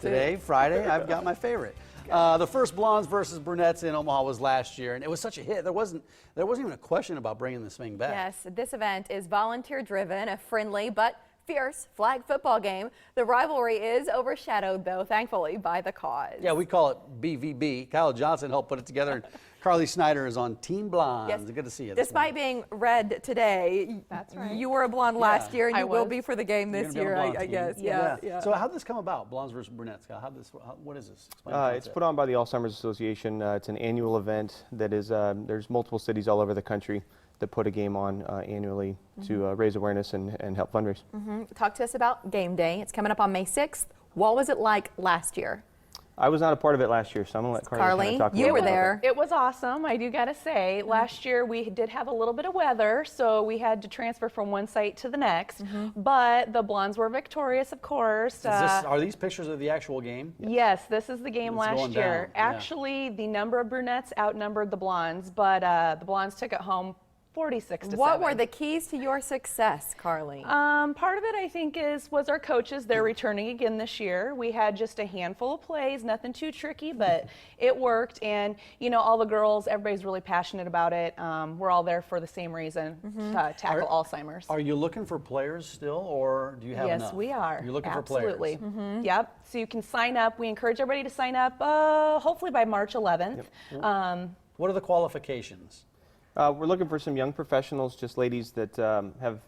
beautiful too. Today, Friday, I've got my favorite. The first blondes versus brunettes in Omaha was last year, and it was such a hit. There wasn't even a question about bringing this thing back. Yes, this event is volunteer-driven, a friendly but fierce flag football game. The rivalry is overshadowed, though, thankfully, by the cause. Yeah, we call it BVB. Kyle Johnson helped put it together, and Carly Snyder is on Team Blondes. Yes. Good to see you. Despite being red today, that's right. You were a blonde last year, and you will be for the game You're this gonna be year, on the I blonde guess. team. Yeah. So how did this come about, blondes versus brunettes? Kyle, what is this? Explain the It's concept. put on by the Alzheimer's Association. It's an annual event that is, there's multiple cities all over the country that put a game on annually to raise awareness and help fundraise. Talk to us about game day. It's coming up on May 6th. What was it like last year? I was not a part of it last year, so I'm going to let Carly kind of talk a you little were bit about there. It was awesome, I do gotta say. Last year we did have a little bit of weather, so we had to transfer from one site to the next. But the blondes were victorious, of course. Are these pictures of the actual game? Yes, this is the game It's last going year. down, yeah. Actually, the number of brunettes outnumbered the blondes, but the blondes took it home 46 to 7. What were the keys to your success, Carly? Part of it, I think, was our coaches. They're returning again this year. We had just a handful of plays, nothing too tricky, but it worked. And, you know, all the girls, everybody's really passionate about it. We're all there for the same reason, to tackle Alzheimer's. Are you looking for players still, or do you have enough? Yes, we are. You're looking Absolutely. for players? Yep. So you can sign up. We encourage everybody to sign up, hopefully by March 11th. What are the qualifications? We're looking for some young professionals, just ladies that have,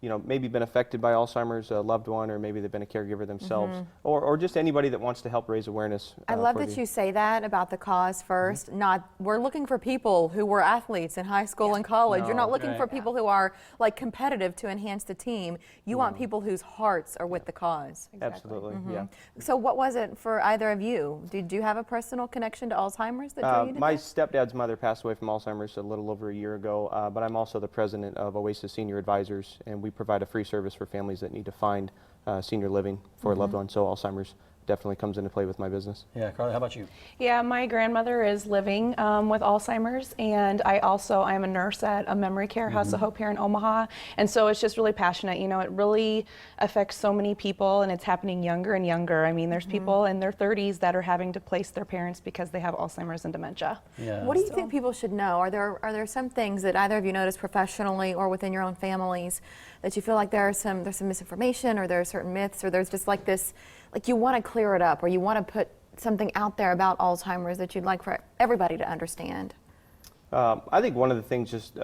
you know, maybe been affected by Alzheimer's, a loved one, or maybe they've been a caregiver themselves, or just anybody that wants to help raise awareness. I love that you say that about the cause first. We're looking for people who were athletes in high school and college. You're not looking for people who are like competitive to enhance the team. You want people whose hearts are with the cause. Absolutely, yeah. So what was it for either of you? Did you have a personal connection to Alzheimer's that drew you to My this? stepdad's mother passed away from Alzheimer's a little over a year ago, but I'm also the president of Oasis Senior Advisors, and we provide a free service for families that need to find senior living for a loved one. So Alzheimer's definitely comes into play with my business. Yeah, Carly, how about you? Yeah, my grandmother is living with Alzheimer's, and I'm a nurse at a memory care house of hope here in Omaha, and so it's just really passionate. You know, it really affects so many people, and it's happening younger and younger. I mean, there's people in their 30s that are having to place their parents because they have Alzheimer's and dementia. Yeah. What do you think people should know? Are there some things that either of you notice professionally or within your own families that you feel like there's some misinformation, or there are certain myths, or there's just like this, like you want to clear it up, or you want to put something out there about Alzheimer's that you'd like for everybody to understand? I think one of the things, just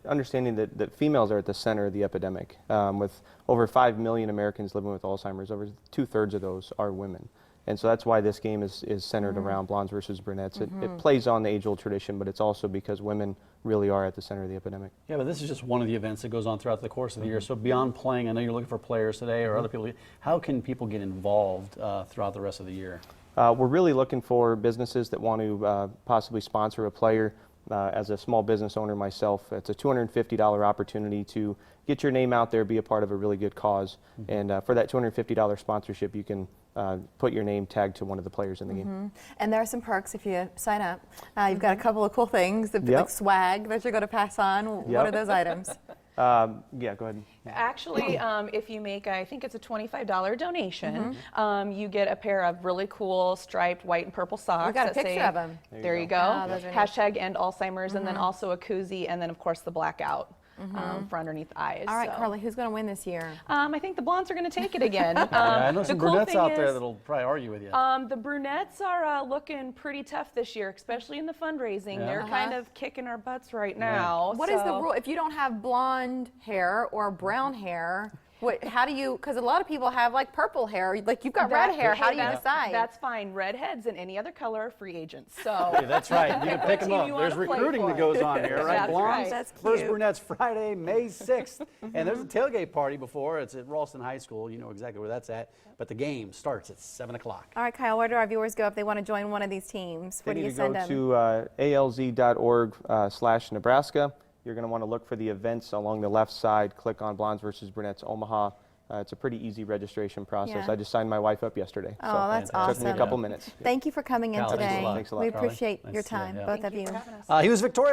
understanding that females are at the center of the epidemic. With over 5 million Americans living with Alzheimer's, over 2/3 of those are women. And so that's why this game is centered around blondes versus brunettes. It plays on the age-old tradition, but it's also because women really are at the center of the epidemic. Yeah, but this is just one of the events that goes on throughout the course of the year. So beyond playing, I know you're looking for players today or other people. How can people get involved throughout the rest of the year? We're really looking for businesses that want to possibly sponsor a player. As a small business owner myself, it's a $250 opportunity to get your name out there, be a part of a really good cause. And for that $250 sponsorship, you can put your name tagged to one of the players in the game. And there are some perks if you sign up. You've got a couple of cool things, like swag that you're going to pass on. What are those items? Yeah, go ahead. Actually, if you make, I think it's a $25 donation, you get a pair of really cool striped white and purple socks. We got a that picture say, of them. There you go. Oh, those are nice. Hashtag end Alzheimer's, and then also a koozie, and then of course the blackout for underneath the eyes. All right, so. Carly, who's going to win this year? I think the blondes are going to take it again. I know the some cool brunettes thing out there is, that'll probably argue with you. the brunettes are looking pretty tough this year, especially in the fundraising. They're kind of kicking our butts right now. What is the rule? If you don't have blonde hair or brown hair, how do you, because a lot of people have like purple hair, like you've got red hair, how do you decide? That's fine. Redheads and any other color are free agents. So Hey, that's right. You can pick them up. There's recruiting that goes on here, right? That's Blondes, right. That's First cute. Brunettes Friday, May 6th. And there's a tailgate party before. It's at Ralston High School. You know exactly where that's at. But the game starts at 7 o'clock. All right, Kyle, where do our viewers go if they want to join one of these teams? Where They do you need to send go them? to alz.org/Nebraska. You're going to want to look for the events along the left side. Click on Blondes versus Brunettes Omaha. It's a pretty easy registration process. Yeah. I just signed my wife up yesterday. Oh, so that's it took me a awesome. couple minutes. Thank you for coming in Kyle, today. thanks a lot. Thanks a lot, We Carly. appreciate Nice your to see you, time, yeah. both Thank of you you. for having us. He was victorious.